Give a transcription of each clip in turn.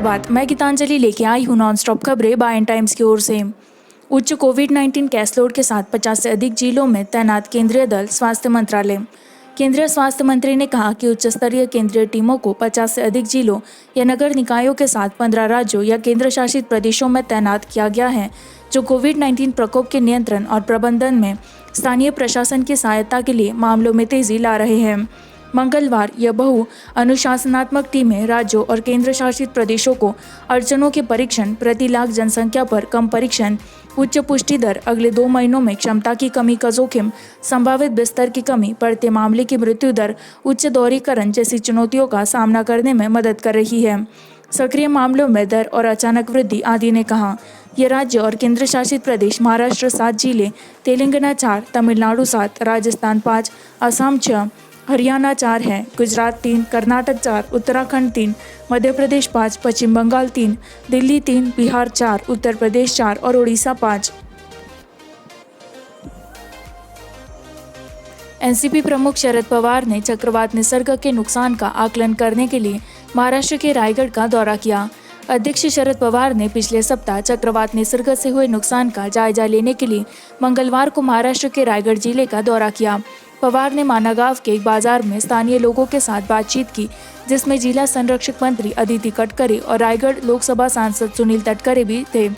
सुप्रभात, मैं गीतांजलि लेके आई हूँ नॉन स्टॉप खबरें बायन टाइम्स की ओर से। उच्च कोविड-19 केस लोड के साथ 50 से अधिक जिलों में तैनात केंद्रीय दल, स्वास्थ्य मंत्रालय। केंद्रीय स्वास्थ्य मंत्री ने कहा कि उच्च स्तरीय केंद्रीय टीमों को 50 से अधिक जिलों या नगर निकायों के साथ 15 राज्यों या केंद्र शासित प्रदेशों में तैनात किया गया है, जो कोविड-19 प्रकोप के नियंत्रण और प्रबंधन में स्थानीय प्रशासन की सहायता के लिए मामलों में तेजी ला रहे हैं। मंगलवार यह बहु अनुशासनात्मक टीमें राज्यों और केंद्र शासित प्रदेशों को अड़चनों के परीक्षण, प्रति लाख जनसंख्या पर कम परीक्षण, उच्च पुष्टि दर, अगले 2 महीनों में क्षमता की कमी का जोखिम, संभावित बिस्तर की कमी, बढ़ते मामले की मृत्यु दर, उच्च दोहरीकरण जैसी चुनौतियों का सामना करने में मदद कर रही है। सक्रिय मामलों में दर और अचानक वृद्धि आदि ने कहा। ये राज्य और केंद्र शासित प्रदेश महाराष्ट्र 7 जिले, तेलंगाना 4, तमिलनाडु 7, राजस्थान 5, असम 6, हरियाणा 4 है, गुजरात 3, कर्नाटक 4, उत्तराखंड 3, मध्य प्रदेश 5, पश्चिम बंगाल 3, दिल्ली 3, बिहार 4, उत्तर प्रदेश 4 और ओडिशा 5। एनसीपी प्रमुख शरद पवार ने चक्रवात निसर्ग के नुकसान का आकलन करने के लिए महाराष्ट्र के रायगढ़ का दौरा किया। अध्यक्ष शरद पवार ने पिछले सप्ताह चक्रवात निसर्ग से हुए नुकसान का जायजा लेने के लिए मंगलवार को महाराष्ट्र के रायगढ़ जिले का दौरा किया। पवार ने मानागांव के एक बाजार में स्थानीय लोगों के साथ बातचीत की, जिसमें जिला संरक्षक मंत्री अदिति तटकरे और रायगढ़ लोकसभा सांसद सुनील तटकरे भी थे।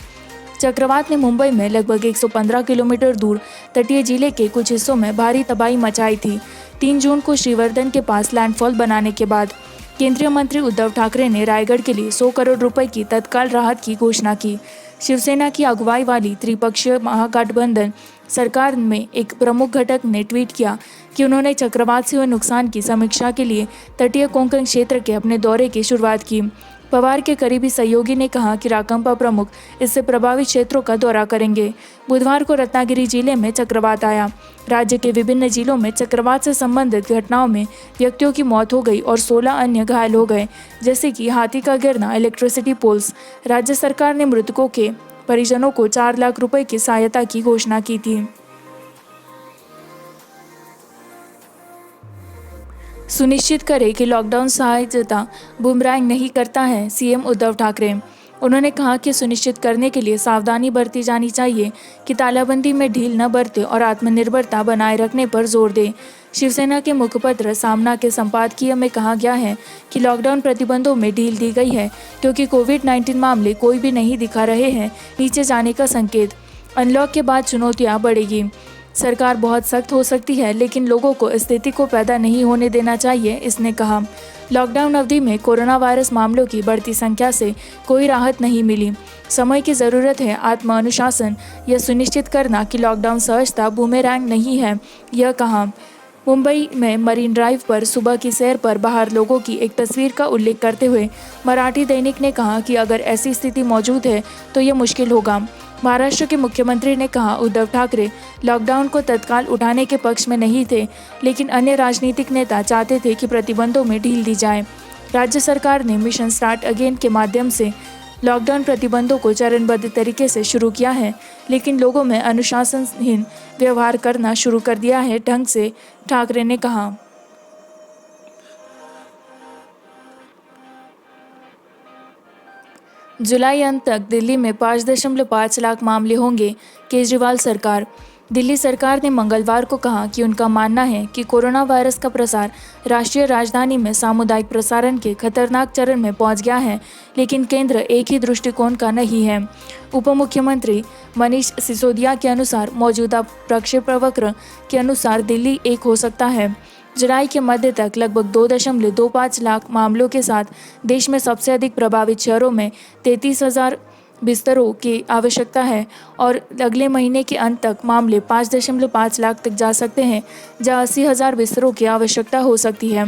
चक्रवात ने मुंबई में लगभग 115 किलोमीटर दूर तटीय जिले के कुछ हिस्सों में भारी तबाही मचाई थी। 3 जून को श्रीवर्धन के पास लैंडफॉल बनाने के बाद केंद्रीय मंत्री उद्धव ठाकरे ने रायगढ़ के लिए 100 करोड़ रुपए की तत्काल राहत की घोषणा की। शिवसेना की अगुवाई वाली त्रिपक्षीय महागठबंधन सरकार में एक प्रमुख घटक ने ट्वीट किया कि उन्होंने चक्रवात से हुए नुकसान की समीक्षा के लिए तटीय कोंकण क्षेत्र के अपने दौरे की शुरुआत की। पवार के करीबी सहयोगी ने कहा कि राकंपा प्रमुख इससे प्रभावित क्षेत्रों का दौरा करेंगे। बुधवार को रत्नागिरी जिले में चक्रवात आया। राज्य के विभिन्न जिलों में चक्रवात से संबंधित घटनाओं में व्यक्तियों की मौत हो गई और 16 अन्य घायल हो गए, जैसे कि हाथी का गिरना, इलेक्ट्रिसिटी पोल्स। राज्य सरकार ने मृतकों के परिजनों को 4 लाख रुपए की सहायता की घोषणा की थी। सुनिश्चित करें कि लॉकडाउन सहायता बूमरैंग नहीं करता है, सीएम उद्धव ठाकरे। उन्होंने कहा कि सुनिश्चित करने के लिए सावधानी बरती जानी चाहिए कि तालाबंदी में ढील न बरते और आत्मनिर्भरता बनाए रखने पर जोर दें। शिवसेना के मुखपत्र सामना के संपादकीय में कहा गया है कि लॉकडाउन प्रतिबंधों में ढील दी गई है क्योंकि कोविड-19 मामले कोई भी नहीं दिखा रहे हैं नीचे जाने का संकेत। अनलॉक के बाद चुनौतियां बढ़ेगी। सरकार बहुत सख्त हो सकती है, लेकिन लोगों को स्थिति को पैदा नहीं होने देना चाहिए, इसने कहा। लॉकडाउन अवधि में कोरोना वायरस मामलों की बढ़ती संख्या से कोई राहत नहीं मिली। समय की ज़रूरत है आत्म अनुशासन, यह सुनिश्चित करना कि लॉकडाउन सहजता बूमेरैंग नहीं है, यह कहा। मुंबई में मरीन ड्राइव पर सुबह की सैर पर बाहर लोगों की एक तस्वीर का उल्लेख करते हुए मराठी दैनिक ने कहा कि अगर ऐसी स्थिति मौजूद है तो ये मुश्किल होगा। महाराष्ट्र के मुख्यमंत्री ने कहा, उद्धव ठाकरे लॉकडाउन को तत्काल उठाने के पक्ष में नहीं थे, लेकिन अन्य राजनीतिक नेता चाहते थे कि प्रतिबंधों में ढील दी जाए। राज्य सरकार ने मिशन स्टार्ट अगेन के माध्यम से लॉकडाउन प्रतिबंधों को चरणबद्ध तरीके से शुरू किया है, लेकिन लोगों में अनुशासनहीन व्यवहार करना शुरू कर दिया है ढंग से, ठाकरे ने कहा। जुलाई अंत तक दिल्ली में 5.5 लाख मामले होंगे, केजरीवाल सरकार। दिल्ली सरकार ने मंगलवार को कहा कि उनका मानना है कि कोरोना वायरस का प्रसार राष्ट्रीय राजधानी में सामुदायिक प्रसारण के खतरनाक चरण में पहुंच गया है, लेकिन केंद्र एक ही दृष्टिकोण का नहीं है। उप मुख्यमंत्री मनीष सिसोदिया के अनुसार मौजूदा प्रक्षेपवक्र के अनुसार दिल्ली एक हो सकता है। जुलाई के मध्य तक लगभग 2.25 लाख मामलों के साथ देश में सबसे अधिक प्रभावित शहरों में 33,000 बिस्तरों की आवश्यकता है और अगले महीने के अंत तक मामले 5.5 लाख तक जा सकते हैं, जहां 80,000 बिस्तरों की आवश्यकता हो सकती है।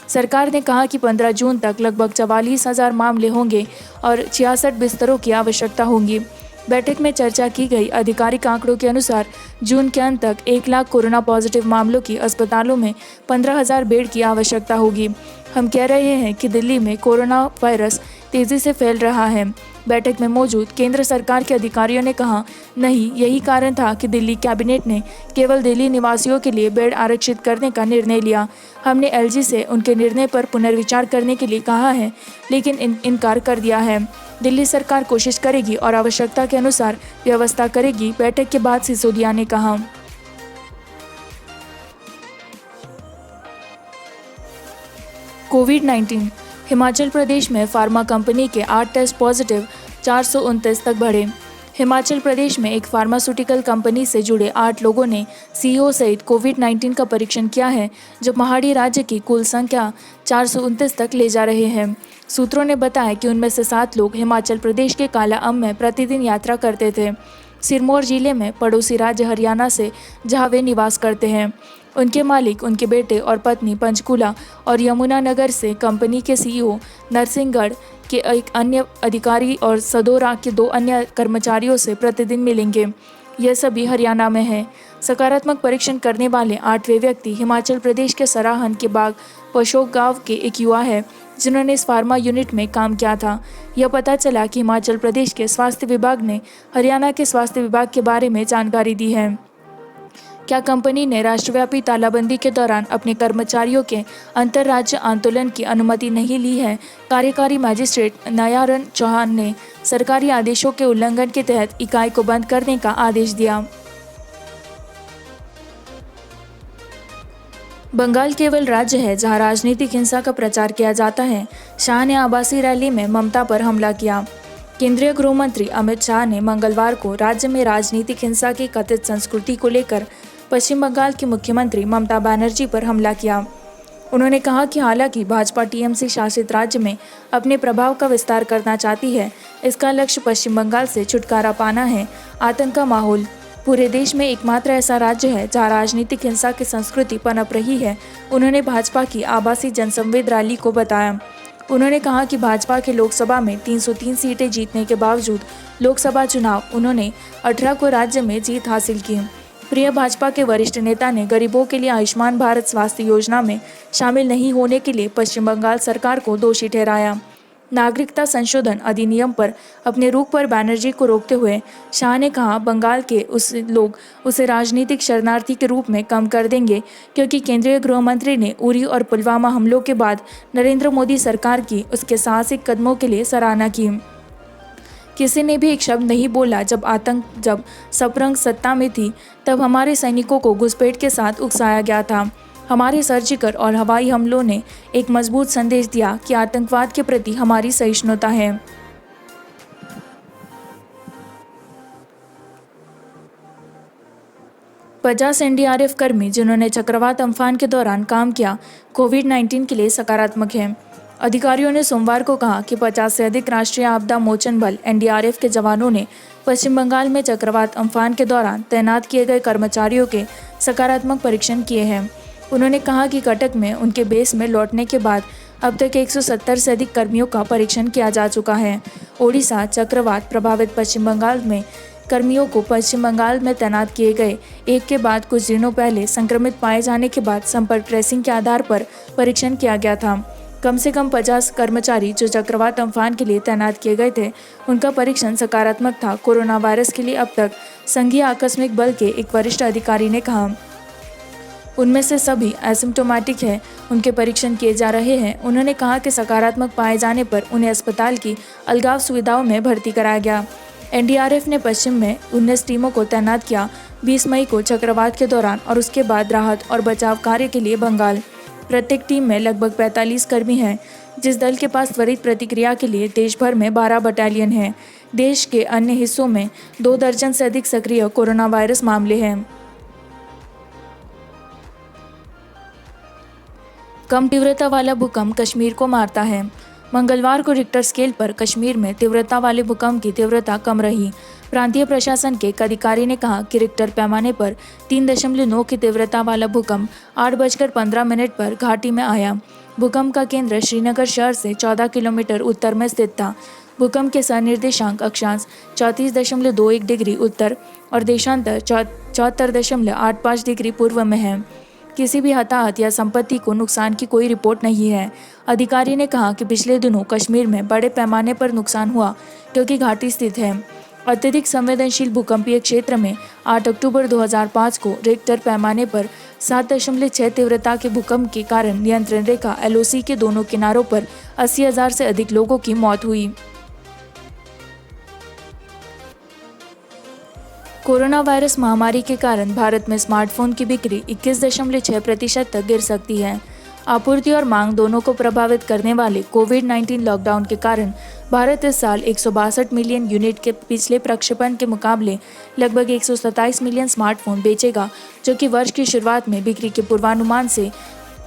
सरकार ने कहा कि 15 जून तक लगभग 44,000 मामले होंगे और 66 बिस्तरों की आवश्यकता होगी। बैठक में चर्चा की गई आधिकारिक आंकड़ों के अनुसार जून के अंत तक 1 लाख कोरोना पॉजिटिव मामलों की अस्पतालों में 15,000 बेड की आवश्यकता होगी। हम कह रहे हैं कि दिल्ली में कोरोना वायरस तेज़ी से फैल रहा है। बैठक में मौजूद केंद्र सरकार के अधिकारियों ने कहा, नहीं, यही कारण था कि दिल्ली कैबिनेट ने केवल दिल्ली निवासियों के लिए बेड आरक्षित करने का निर्णय लिया। हमने एलजी से उनके निर्णय पर पुनर्विचार करने के लिए कहा है, लेकिन इनकार कर दिया है। दिल्ली सरकार कोशिश करेगी और आवश्यकता के अनुसार व्यवस्था करेगी, बैठक के बाद सिसोदिया ने कहा। कोविड-19, हिमाचल प्रदेश में फार्मा कंपनी के 8 टेस्ट पॉजिटिव, 429 तक बढ़े। हिमाचल प्रदेश में एक फार्मास्यूटिकल कंपनी से जुड़े 8 लोगों ने सीईओ सहित कोविड-19 का परीक्षण किया है, जो पहाड़ी राज्य की कुल संख्या 429 तक ले जा रहे हैं। सूत्रों ने बताया कि उनमें से 7 लोग हिमाचल प्रदेश के कालाअंब में प्रतिदिन यात्रा करते थे, सिरमौर जिले में पड़ोसी राज्य हरियाणा से, जहां वे निवास करते हैं। उनके मालिक, उनके बेटे और पत्नी पंचकूला और यमुनानगर से, कंपनी के सीईओ नरसिंहगढ़ के एक अन्य अधिकारी और सदोरा के 2 अन्य कर्मचारियों से प्रतिदिन मिलेंगे। यह सभी हरियाणा में हैं। सकारात्मक परीक्षण करने वाले 8वें व्यक्ति हिमाचल प्रदेश के सराहन के बाग पशोक गांव के एक युवा है, जिन्होंने इस फार्मा यूनिट में काम किया था। यह पता चला कि हिमाचल प्रदेश के स्वास्थ्य विभाग ने हरियाणा के स्वास्थ्य विभाग के बारे में जानकारी दी है। क्या कंपनी ने राष्ट्रव्यापी तालाबंदी के दौरान अपने कर्मचारियों के अंतर्राज्य आंदोलन की अनुमति नहीं ली है? कार्यकारी मजिस्ट्रेट नयारन चौहान ने सरकारी आदेशों के उल्लंघन के तहत इकाई को बंद करने का आदेश दिया। बंगाल केवल राज्य है जहां राजनीतिक हिंसा का प्रचार किया जाता है। शाह ने आभासी रैली में ममता पर हमला किया। केंद्रीय गृह मंत्री अमित शाह ने मंगलवार को राज्य में राजनीतिक हिंसा की कथित संस्कृति को लेकर पश्चिम बंगाल की मुख्यमंत्री ममता बनर्जी पर हमला किया। उन्होंने कहा कि हालांकि भाजपा टीएमसी शासित राज्य में अपने प्रभाव का विस्तार करना चाहती है, इसका लक्ष्य पश्चिम बंगाल से छुटकारा पाना है। आतंक का माहौल पूरे देश में एकमात्र ऐसा राज्य है जहां राजनीतिक हिंसा की संस्कृति पनप रही है, उन्होंने भाजपा की आभासी जनसंवाद रैली को बताया। उन्होंने कहा कि भाजपा के लोकसभा में 303 सीटें जीतने के बावजूद लोकसभा चुनाव उन्होंने 18 को राज्य में जीत हासिल की। प्रिय भाजपा के वरिष्ठ नेता ने गरीबों के लिए आयुष्मान भारत स्वास्थ्य योजना में शामिल नहीं होने के लिए पश्चिम बंगाल सरकार को दोषी ठहराया। नागरिकता संशोधन अधिनियम पर अपने रुख पर बनर्जी को रोकते हुए शाह ने कहा, बंगाल के लोग उसे राजनीतिक शरणार्थी के रूप में कम कर देंगे, क्योंकि केंद्रीय गृह मंत्री ने उरी और पुलवामा हमलों के बाद नरेंद्र मोदी सरकार की उसके साहसिक कदमों के लिए सराहना की। किसी ने भी एक शब्द नहीं बोला जब सपरंग सत्ता में थी, तब हमारे सैनिकों को घुसपैठ के साथ उकसाया गया था। हमारे सर्जिकल और हवाई हमलों ने एक मजबूत संदेश दिया कि आतंकवाद के प्रति हमारी सहिष्णुता है। पचास एनडीआरएफ कर्मी जिन्होंने चक्रवात अम्फान के दौरान काम किया, कोविड-19 के लिए सकारात्मक हैं। अधिकारियों ने सोमवार को कहा कि 50 से अधिक राष्ट्रीय आपदा मोचन बल एनडीआरएफ के जवानों ने पश्चिम बंगाल में चक्रवात अम्फान के दौरान तैनात किए गए कर्मचारियों के सकारात्मक परीक्षण किए हैं। उन्होंने कहा कि कटक में उनके बेस में लौटने के बाद अब तक 170 से अधिक कर्मियों का परीक्षण किया जा चुका है। ओडिशा चक्रवात प्रभावित पश्चिम बंगाल में कर्मियों को पश्चिम बंगाल में तैनात किए गए एक के बाद कुछ दिनों पहले संक्रमित पाए जाने के बाद संपर्क ट्रेसिंग के आधार पर परीक्षण किया गया था। कम से कम 50 कर्मचारी जो चक्रवात अम्फान के लिए तैनात किए गए थे, उनका परीक्षण सकारात्मक था। कोरोना वायरस के लिए अब तक संघीय आकस्मिक बल के एक वरिष्ठ अधिकारी ने कहा, उनमें से सभी एसिम्प्टोमेटिक है, उनके परीक्षण किए जा रहे हैं। उन्होंने कहा कि सकारात्मक पाए जाने पर उन्हें अस्पताल की अलगाव सुविधाओं में भर्ती कराया गया। एनडीआरएफ ने पश्चिम में 19 टीमों को तैनात किया, 20 मई को चक्रवात के दौरान और उसके बाद राहत और बचाव कार्य के लिए बंगाल। प्रत्येक टीम में लगभग 45 कर्मी हैं, जिस दल के पास त्वरित प्रतिक्रिया के लिए देश भर में 12 बटालियन हैं। देश के अन्य हिस्सों में 2 दर्जन से अधिक सक्रिय कोरोना वायरस मामले हैं। कम तीव्रता वाला भूकंप कश्मीर को मारता है। मंगलवार को रिक्टर स्केल पर कश्मीर में तीव्रता वाले भूकंप की तीव्रता कम रही। प्रांतीय प्रशासन के एक अधिकारी ने कहा कि रिक्टर पैमाने पर 3.9 की तीव्रता वाला भूकंप 8:15 पर घाटी में आया। भूकंप का केंद्र श्रीनगर शहर से 14 किलोमीटर उत्तर में स्थित था। भूकंप के संनिर्देशांक अक्षांश 34.21 डिग्री उत्तर और देशांतर 74.85 डिग्री पूर्व में है। किसी भी हताहत या संपत्ति को नुकसान की कोई रिपोर्ट नहीं है। अधिकारी ने कहा कि पिछले दिनों कश्मीर में बड़े पैमाने पर नुकसान हुआ क्योंकि घाटी स्थित है। अत्यधिक संवेदनशील भूकंपीय क्षेत्र में 8 अक्टूबर 2005 को रिक्टर पैमाने पर 7.6 तीव्रता के भूकंप के कारण नियंत्रण रेखा LOC के दोनों किनारों पर 80,000 से अधिक लोगों की मौत हुई। कोरोना वायरस महामारी के कारण भारत में स्मार्टफोन की बिक्री 21.6% तक गिर सकती है। आपूर्ति और मांग दोनों को प्रभावित करने वाले कोविड-19 लॉकडाउन के कारण भारत इस साल 162 मिलियन यूनिट के पिछले प्रक्षेपण के मुकाबले लगभग 127 मिलियन स्मार्टफोन बेचेगा, जो कि वर्ष की शुरुआत में बिक्री के पूर्वानुमान से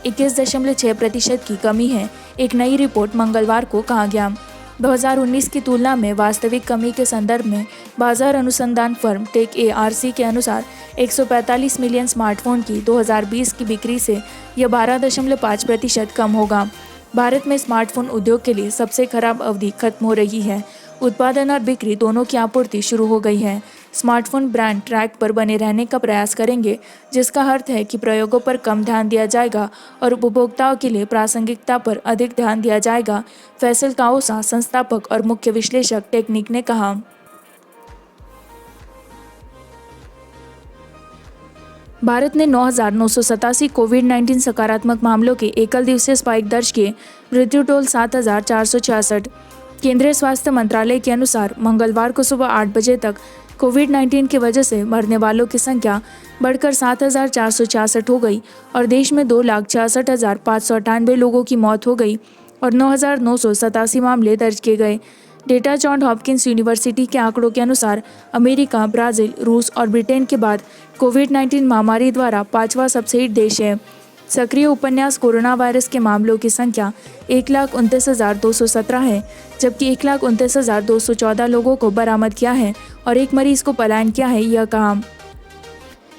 21.6% की कमी है। एक नई रिपोर्ट मंगलवार को कहा गया। 2019 की तुलना में वास्तविक कमी के संदर्भ में बाजार अनुसंधान फर्म टेक ARC के अनुसार 145 मिलियन स्मार्टफोन की 2020 की बिक्री से यह 12.5% कम होगा। भारत में स्मार्टफोन उद्योग के लिए सबसे खराब अवधि खत्म हो रही है। उत्पादन और बिक्री दोनों की आपूर्ति शुरू हो गई है। स्मार्टफोन ब्रांड ट्रैक पर बने रहने का प्रयास करेंगे, जिसका अर्थ है कि प्रयोगों पर कम ध्यान दिया जाएगा और उपभोक्ताओं के लिए प्रासंगिकता पर अधिक ध्यान दिया जाएगा, फैसल काओसा, संस्थापक और मुख्य विश्लेषक टेक्निक ने कहा। भारत ने 9,987 कोविड-19 सकारात्मक मामलों के एकल दिवसीय स्पाइक दर्ज किए। मृत्यु टोल 7,466। केंद्रीय स्वास्थ्य मंत्रालय के अनुसार मंगलवार को सुबह 8 बजे तक कोविड-19 की वजह से मरने वालों की संख्या बढ़कर 7,466 हो गई और देश में 2,66,598 लोगों की मौत हो गई और 9,987 मामले दर्ज किए गए। डेटा जॉन हॉपकिंस यूनिवर्सिटी के आंकड़ों के अनुसार अमेरिका, ब्राज़ील, रूस और ब्रिटेन के बाद कोविड-19 महामारी द्वारा 5वां सबसे बड़ा देश है। सक्रिय उपन्यास कोरोना वायरस के मामलों की संख्या 1,29,217 है, जबकि 1,29,214 लोगों को बरामद किया है और एक मरीज को पलायन किया है, यह कहा।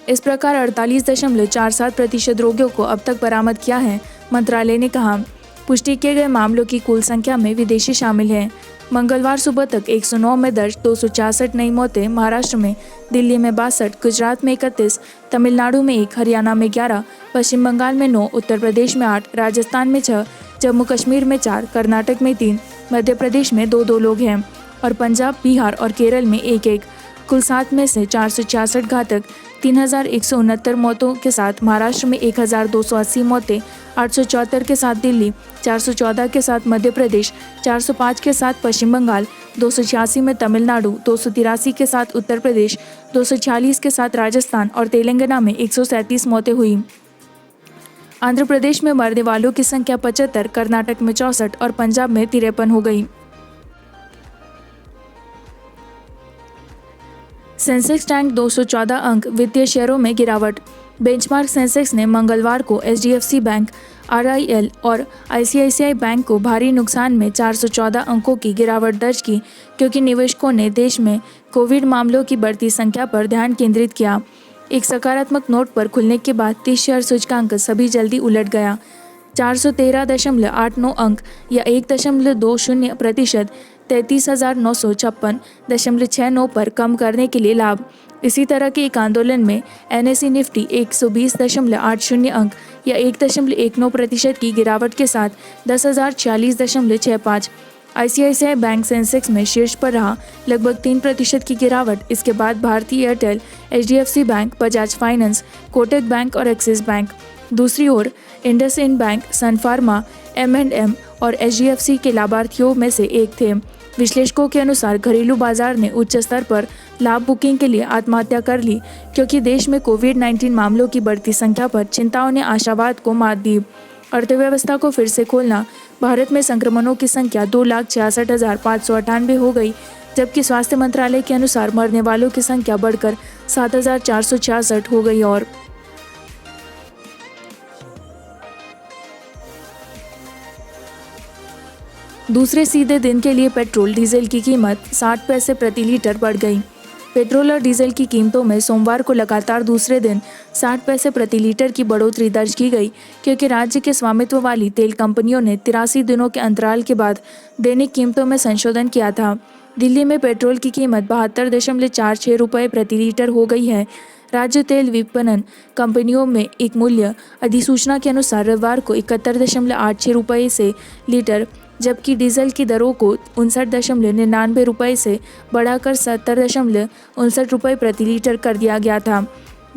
इस प्रकार 48.47% रोगियों को अब तक बरामद किया है, मंत्रालय ने कहा। पुष्टि किए गए मामलों की कुल संख्या में विदेशी शामिल हैं। मंगलवार सुबह तक 109 में दर्ज 266 नई मौतें महाराष्ट्र में, दिल्ली में 62, गुजरात में 31, तमिलनाडु में 1, हरियाणा में 11, पश्चिम बंगाल में 9, उत्तर प्रदेश में 8, राजस्थान में 6, जम्मू कश्मीर में 4, कर्नाटक में 3, मध्य प्रदेश में 2 लोग हैं और पंजाब, बिहार और केरल में 1-1। कुल 7 में से 466 घातक, 3,169 मौतों के साथ महाराष्ट्र में 1,280 मौतें, 874 के साथ दिल्ली, 414 के साथ मध्य प्रदेश, 405 के साथ पश्चिम बंगाल, 286 में तमिलनाडु, 283 के साथ उत्तर प्रदेश, 246 के साथ राजस्थान और तेलंगाना में 137 मौतें हुई। आंध्र प्रदेश में मरने वालों की संख्या 75, कर्नाटक में 64 और पंजाब में 53 हो गई। सेंसेक्स टैंक 214 अंक, वित्तीय शेयरों में गिरावट। बेंचमार्क सेंसेक्स ने मंगलवार को HDFC बैंक, RIL और ICICI बैंक को भारी नुकसान में 414 अंकों की गिरावट दर्ज की, क्योंकि निवेशकों ने देश में कोविड मामलों की बढ़ती संख्या पर ध्यान केंद्रित किया। एक सकारात्मक नोट पर खुलने के बाद 30 शेयर सूचकांक सभी जल्दी उलट गया। 413.89 अंक या 1.20% 33,956.69 पर कम करने के लिए लाभ। इसी तरह के एक आंदोलन में NSE निफ्टी 120.80 अंक या 1.19% की गिरावट के साथ 10,040.65। ICICI बैंक सेंसेक्स में शीर्ष पर रहा, लगभग 3% की गिरावट। इसके बाद भारतीय Airtel, HDFC bank, Bajaj finance, Kotak bank और एक्सिस बैंक। दूसरी ओर इंडसइंड बैंक, सन फार्मा, M&M और HDFC के लाभार्थियों में से एक थे। विश्लेषकों के अनुसार घरेलू बाजार ने उच्च स्तर पर लाभ बुकिंग के लिए आत्महत्या कर ली, क्योंकि देश में कोविड-19 मामलों की बढ़ती संख्या पर चिंताओं ने आशावाद को मात दी। अर्थव्यवस्था को फिर से खोलना। भारत में संक्रमणों की संख्या 2,66,598 हो गई, जबकि स्वास्थ्य मंत्रालय के अनुसार मरने वालों की संख्या बढ़कर 7,466 हो गई। और दूसरे सीधे दिन के लिए पेट्रोल डीजल की कीमत 60 पैसे प्रति लीटर बढ़ गई। पेट्रोल और डीजल की कीमतों में सोमवार को लगातार दूसरे दिन 60 पैसे प्रति लीटर की बढ़ोतरी दर्ज की गई, क्योंकि राज्य के स्वामित्व वाली तेल कंपनियों ने 83 दिनों के अंतराल के बाद दैनिक कीमतों में संशोधन किया था। दिल्ली में पेट्रोल की कीमत 72.46 रुपये प्रति लीटर हो गई है। राज्य तेल विपणन कंपनियों में एक मूल्य अधिसूचना के अनुसार रविवार को 71.86 रुपये से लीटर, जबकि डीजल की दरों को 59.99 रुपये से बढ़ाकर 70.59 रुपये प्रति लीटर कर दिया गया था।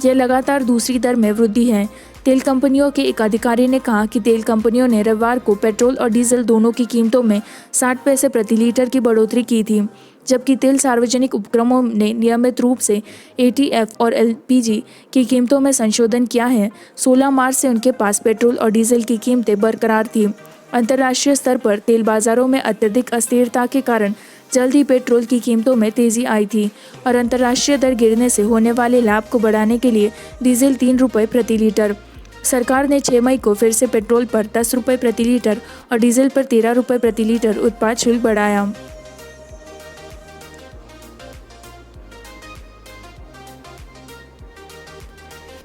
यह लगातार दूसरी दर में वृद्धि है। तेल कंपनियों के एक अधिकारी ने कहा कि तेल कंपनियों ने रविवार को पेट्रोल और डीजल दोनों की कीमतों में 60 पैसे प्रति लीटर की बढ़ोतरी की थी, जबकि तेल सार्वजनिक उपक्रमों ने नियमित रूप से एटीएफ और एलपीजी की कीमतों में संशोधन किया है। 16 मार्च से उनके पास पेट्रोल और डीजल की कीमतें बरकरार थी। अंतर्राष्ट्रीय स्तर पर तेल बाजारों में अत्यधिक अस्थिरता के कारण जल्द ही पेट्रोल की कीमतों में तेजी आई थी और अंतर्राष्ट्रीय दर गिरने से होने वाले लाभ को बढ़ाने के लिए डीजल 3 रुपये प्रति लीटर। सरकार ने 6 मई को फिर से पेट्रोल पर 10 रुपये प्रति लीटर और डीजल पर 13 रुपये प्रति लीटर उत्पाद शुल्क बढ़ाया।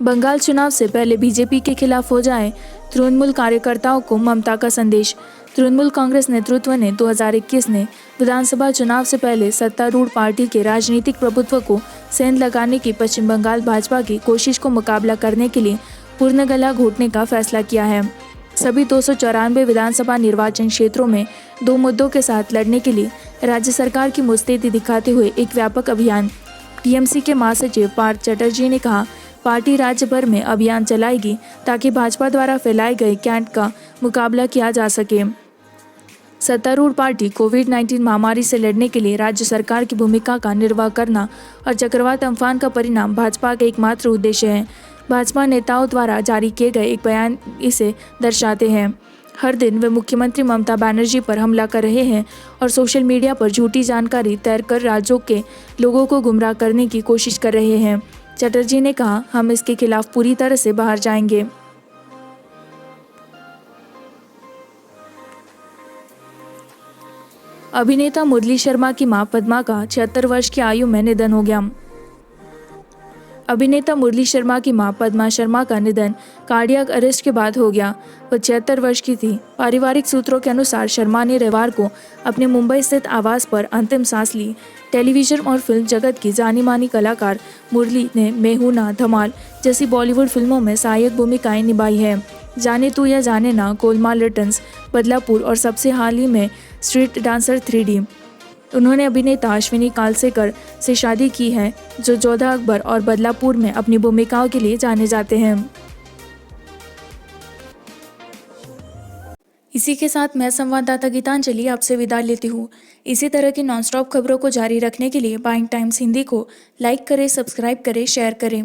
बंगाल चुनाव से पहले बीजेपी के खिलाफ हो जाए, तृणमूल कार्यकर्ताओं को ममता का संदेश। तृणमूल कांग्रेस नेतृत्व ने 2021 में विधानसभा चुनाव से पहले सत्तारूढ़ पार्टी के राजनीतिक प्रभुत्व को सेंध लगाने की पश्चिम बंगाल भाजपा की कोशिश को मुकाबला करने के लिए पूर्ण गला घोटने का फैसला किया है। सभी 294 विधानसभा निर्वाचन क्षेत्रों में 2 मुद्दों के साथ लड़ने के लिए राज्य सरकार की मुस्तैदी दिखाते हुए एक व्यापक अभियान। टीएमसी के महासचिव पार्थ चटर्जी ने कहा, पार्टी राज्य भर में अभियान चलाएगी ताकि भाजपा द्वारा फैलाए गए कैंट का मुकाबला किया जा सके। सत्तारूढ़ पार्टी कोविड-19 महामारी से लड़ने के लिए राज्य सरकार की भूमिका का निर्वाह करना और चक्रवात अम्फान का परिणाम भाजपा का एकमात्र उद्देश्य है। भाजपा नेताओं द्वारा जारी किए गए एक बयान इसे दर्शाते हैं। हर दिन वे मुख्यमंत्री ममता बनर्जी पर हमला कर रहे हैं और सोशल मीडिया पर झूठी जानकारी तैयार कर राज्यों के लोगों को गुमराह करने की कोशिश कर रहे हैं। चटर्जी ने कहा, हम इसके खिलाफ पूरी तरह से बाहर जाएंगे। अभिनेता मुरली शर्मा की मां पद्मा का 76 वर्ष की आयु में निधन हो गया। अभिनेता मुरली शर्मा की मां पद्मा शर्मा का निधन कार्डियक अरेस्ट के बाद हो गया। वह 76 वर्ष की थी। पारिवारिक सूत्रों के अनुसार शर्मा ने रविवार को अपने मुंबई स्थित आवास पर अंतिम सांस ली। टेलीविजन और फिल्म जगत की जानी मानी कलाकार मुरली ने मैं हूं ना, धमाल जैसी बॉलीवुड फिल्मों में सहायक भूमिकाएं निभाई है। जाने तू या जाने ना, गोलमाल रिटर्न्स, बदलापुर और सबसे हाल ही में स्ट्रीट डांसर 3D। उन्होंने अभिनेता अश्विनी कालसेकर से शादी की है, जो जोधा अकबर और बदलापुर में अपनी भूमिकाओं के लिए जाने जाते हैं। इसी के साथ मैं संवाददाता गीतांजलि आपसे विदा लेती हूँ। इसी तरह की नॉनस्टॉप खबरों को जारी रखने के लिए बाइंग टाइम्स हिंदी को लाइक करें, सब्सक्राइब करें, शेयर करें।